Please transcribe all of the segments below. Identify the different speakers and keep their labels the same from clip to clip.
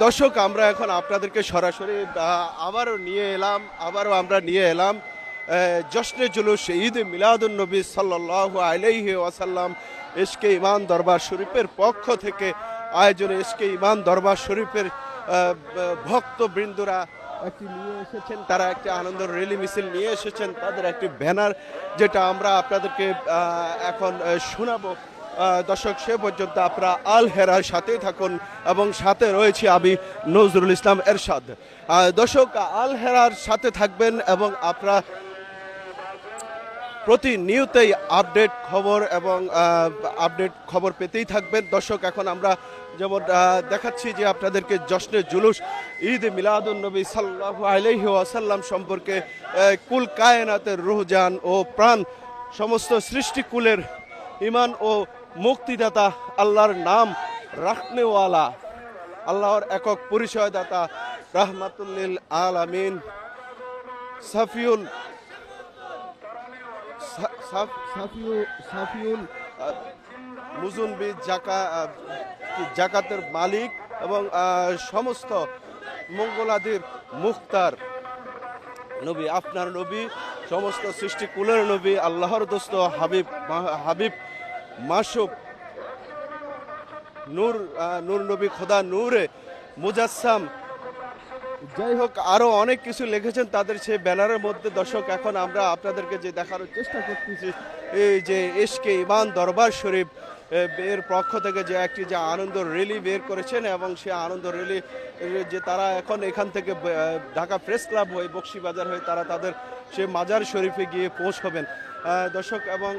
Speaker 1: দর্শক, আমরা এখন আপনাদেরকে সরাসরি আবারও আমরা নিয়ে এলাম জশ্নে জুলুস ঈদ মিলাদুন নবী সাল্লাল্লাহু আলাইহি ওয়াসাল্লাম এসকে ইমান দরবার শরীফের পক্ষ থেকে আয়োজনে এসকে ইমান দরবার শরীফের ভক্তবৃন্দরা একটি নিয়ে এসেছেন, তারা একটি আনন্দ র্যালি মিছিল নিয়ে এসেছেন, তাদের একটি ব্যানার যেটা আমরা আপনাদেরকে এখন শোনাবো। দর্শক, সে পর্যন্ত আপনারা আল হেরার সাথেই থাকুন এবং সাথে রয়েছে আমি নজরুল ইসলাম এরশাদ। দর্শক, আল হেরার সাথে থাকবেন এবং আপনারা প্রতিনিয়তই আপডেট খবর পেতেই থাকবেন। দর্শক, এখন আমরা যেমন দেখাচ্ছি যে আপনাদেরকে জশ্নে জুলুস ঈদ মিলাদুন নবী সাল্লাল্লাহু আলাইহি ওয়াসাল্লাম সম্পর্কে কুল কায়নাতের রুহজান ও প্রাণ সমস্ত সৃষ্টিকুলের ইমান ও মুক্তিদাতা আল্লাহর নাম রাখনেওয়ালা, আল্লাহর একক পরিচয়দাতা রাহমাতুল্লিল আলামিন সাফিউল মুজুনবি জাকাতের মালিক এবং সমস্ত মঙ্গলাদির মুখতার নবী, আপনার নবী, সমস্ত সৃষ্টিকুলের নবী, আল্লাহর দোস্ত হাবিব মাসুক নূর নবী, খোদা নূরে মুজাসসাম, যাই হোক আরো অনেক কিছু লিখেছেন তাদের সেই ব্যানারের মধ্যে। দর্শক, এখন আমরা আপনাদেরকে যে দেখানোর চেষ্টা করতেছি এই যে এসকে ইমান দরবার শরীফ এর পক্ষ থেকে যে একটি যে আনন্দ র্যালি বের করেছেন এবং সেই আনন্দ র্যালি যে তারা এখন এখান থেকে ঢাকা প্রেস ক্লাব হয়ে বকশীবাজার হয়ে তারা তাদের সে মাজার শরীফে গিয়ে পৌঁছবেন। দর্শক, এবং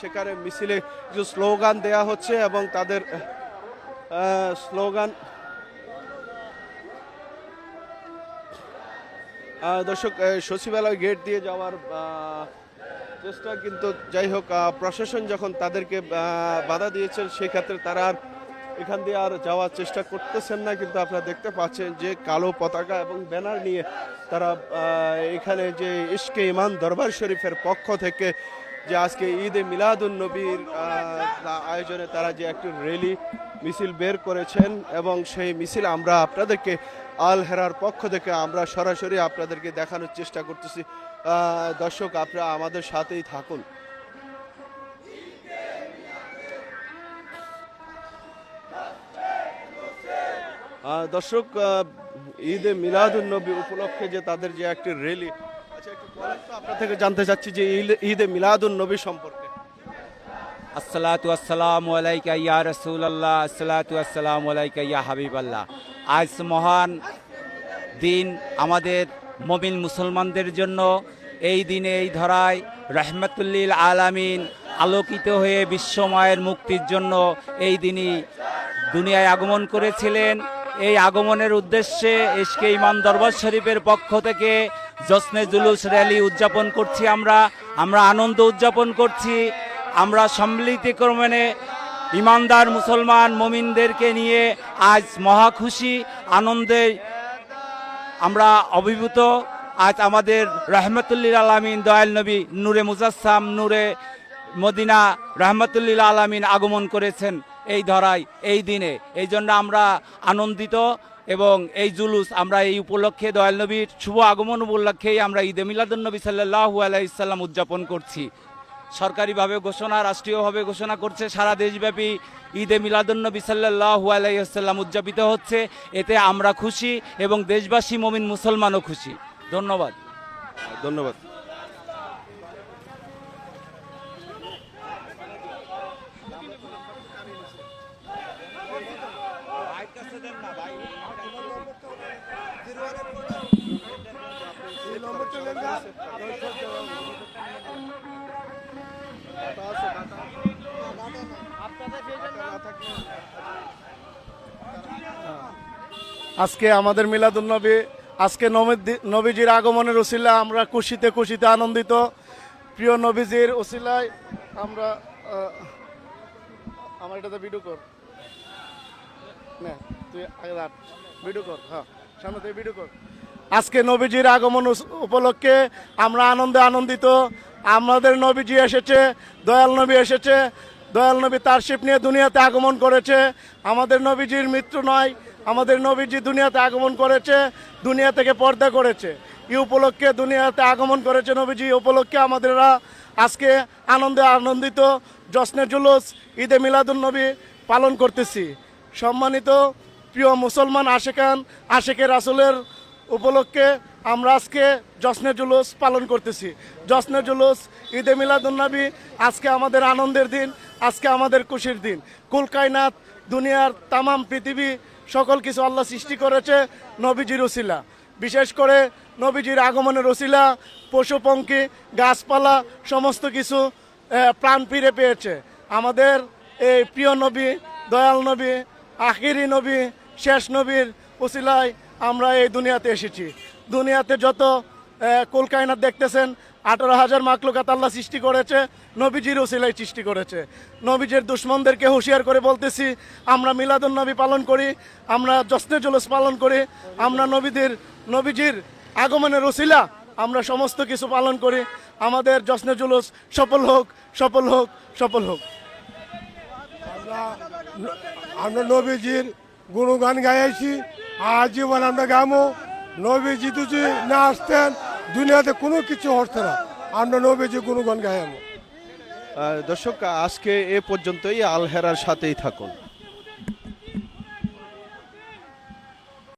Speaker 1: সেখানে মিছিলে কিছু স্লোগান দেয়া হচ্ছে এবং তাদের স্লোগান দর্শক, সচিবালয় গেট দিয়ে যাওয়ার চেষ্টা, কিন্তু যাই হোক প্রশাসন যখন তাদেরকে বাধা দিয়েছেন সেক্ষেত্রে তারা আর এখান দিয়ে আর যাওয়ার চেষ্টা করতেছেন না। কিন্তু আপনারা দেখতে পাচ্ছেন যে কালো পতাকা এবং ব্যানার নিয়ে তারা এখানে যে ইশকে ইমান দরবার শরীফের পক্ষ থেকে যে আজকে ঈদে মিলাদুন নবীর আয়োজনে তারা যে একটি র্যালি মিছিল বের করেছেন এবং সেই মিছিল আমরা আপনাদেরকে আল হেরার পক্ষ থেকে আমরা সরাসরি আপনাদেরকে দেখানোর চেষ্টা করতেছি। দর্শক, আপনারা আমাদের সাথেই থাকুন। দর্শক, ঈদে মিলাদুন নবী উপলক্ষে যে তাদের যে একটি র্যালি, আচ্ছা একটু বলেন তো, আপনার থেকে জানতে চাচ্ছি যে ঈদে মিলাদুন নবী সম্পর্কে।
Speaker 2: আসসালাতু আসসালামু আলাইকা ইয়া রাসূলুল্লাহ, আসসালাতু আসসালামু আলাইকা ইয়া হাবিবাল্লাহ। আজ মহান দিন আমাদের মুমিন মুসলমানদের জন্য। এই দিনে এই ধরায় রহমাতুল্লিল আলামিন আলোকিত হয়ে বিশ্বময়ের মুক্তির জন্য এই দিনই দুনিয়ায় আগমন করেছিলেন। এই আগমনের উদ্দেশ্যে এসকে ইমান দরবার শরীফের পক্ষ থেকে জশ্নে জুলুস র্যালি উদযাপন করছি। আমরা আনন্দ উদযাপন করছি। আমরা সম্মিলিতক্রমে ইমানদার মুসলমান মুমিনদেরকে নিয়ে আজ মহা খুশি আনন্দে আমরা অভিভূত। আজ আমাদের রহমতুল্লিল আলামিন দয়াল নবী নূরে মুজাসসাম নূরে মদিনা রহমতুল্লিল আলামিন আগমন করেছেন এই ধরায় এই দিনে। এই জন্য আমরা আনন্দিত এবং এই জুলুস আমরা এই উপলক্ষে দয়াল নবীর শুভ আগমন উপলক্ষেই আমরা ঈদে মিলাদুন নবী সাল্লাল্লাহু আলাইহি সাল্লাম উদযাপন করছি। সরকারিভাবে ঘোষণা, রাষ্ট্রীয়ভাবে ঘোষণা করছে, সারা দেশব্যাপী ঈদে মিলাদুন নবী সাল্লাল্লাহু আলাইহি ওয়াসাল্লাম উদযাপিত হচ্ছে। এতে আমরা খুশি এবং দেশবাসী মুমিন মুসলমানও খুশি। ধন্যবাদ।
Speaker 1: ধন্যবাদ।
Speaker 3: আজকে আমাদের মিলাদুন নবী, আজকে নবীজির আগমনের উসিলা আমরা খুশিতে খুশিতে আনন্দিত। প্রিয় নবীজির উসিলায় আমরা আমার এটাতে ভিডিও কর না, তুই আগে ভিডিও কর, হ্যাঁ সামনে থেকে ভিডিও কর। আজকে নবীজির আগমন উপলক্ষে আমরা আনন্দে আনন্দিত। আমাদের নবীজি এসেছে, দয়াল নবী এসেছে, দয়াল নবী তার শিপ নিয়ে দুনিয়াতে আগমন করেছে। আমাদের নবীজির মৃত্যু নয়, আমাদের নবীজি দুনিয়াতে আগমন করেছে, দুনিয়া থেকে পর্দা করেছে। এই উপলক্ষে দুনিয়াতে আগমন করেছে নবীজি, এই উপলক্ষে আমাদেররা আজকে আনন্দে আনন্দিত জশ্নে জুলুস ঈদে মিলাদুন নবী পালন করতেছি। সম্মানিত প্রিয় মুসলমান আশেকান, আশেকে রাসূলের উপলক্ষে আমরা আজকে জশ্নে জুলুস পালন করতেছি। জশ্নে জুলুস ঈদে মিলাদুন নবী আজকে আমাদের আনন্দের দিন, আজকে আমাদের খুশির দিন। কুল কায়নাত, দুনিয়ার তামাম পৃথিবী সকল কিছু আল্লাহ সৃষ্টি করেছে নবীজির উসিলা। বিশেষ করে নবীজির আগমনের উসিলা পশু পঙ্খী গাছপালা সমস্ত কিছু প্রাণ ফিরে পেয়েছে। আমাদের এই প্রিয় নবী, দয়াল নবী, আখিরি নবী, শেষ নবীর উসিলায় আমরা এই দুনিয়াতে এসেছি। দুনিয়াতে যত কুল কায়নাত দেখতেছেন 18,000 মাখলুকাত আল্লাহ সৃষ্টি করেছে, নবীজির উসিলায় সৃষ্টি করেছে। নবীজির দুশ্মনদেরকে হুঁশিয়ার করে বলতেছি, আমরা মিলাদুন নবী পালন করি, আমরা জশ্নে জুলুস পালন করি, আমরা নবীজির আগমনের উসিলা আমরা সমস্ত কিছু পালন করি। আমাদের জশ্নে জুলুস সফল হোক, সফল হোক, সফল হোক।
Speaker 4: আমরা নবীজির গুণগান গাইছি, আজীবন আমরা গামো। নবীজি যদি না আসতেন দুনিয়াতে কোনো কিছু হতো না। আমরা নবীজি গুণগান গাইমো।
Speaker 1: দর্শক, আজকে এ পর্যন্তই। আল হেরার সাথেই থাকুন।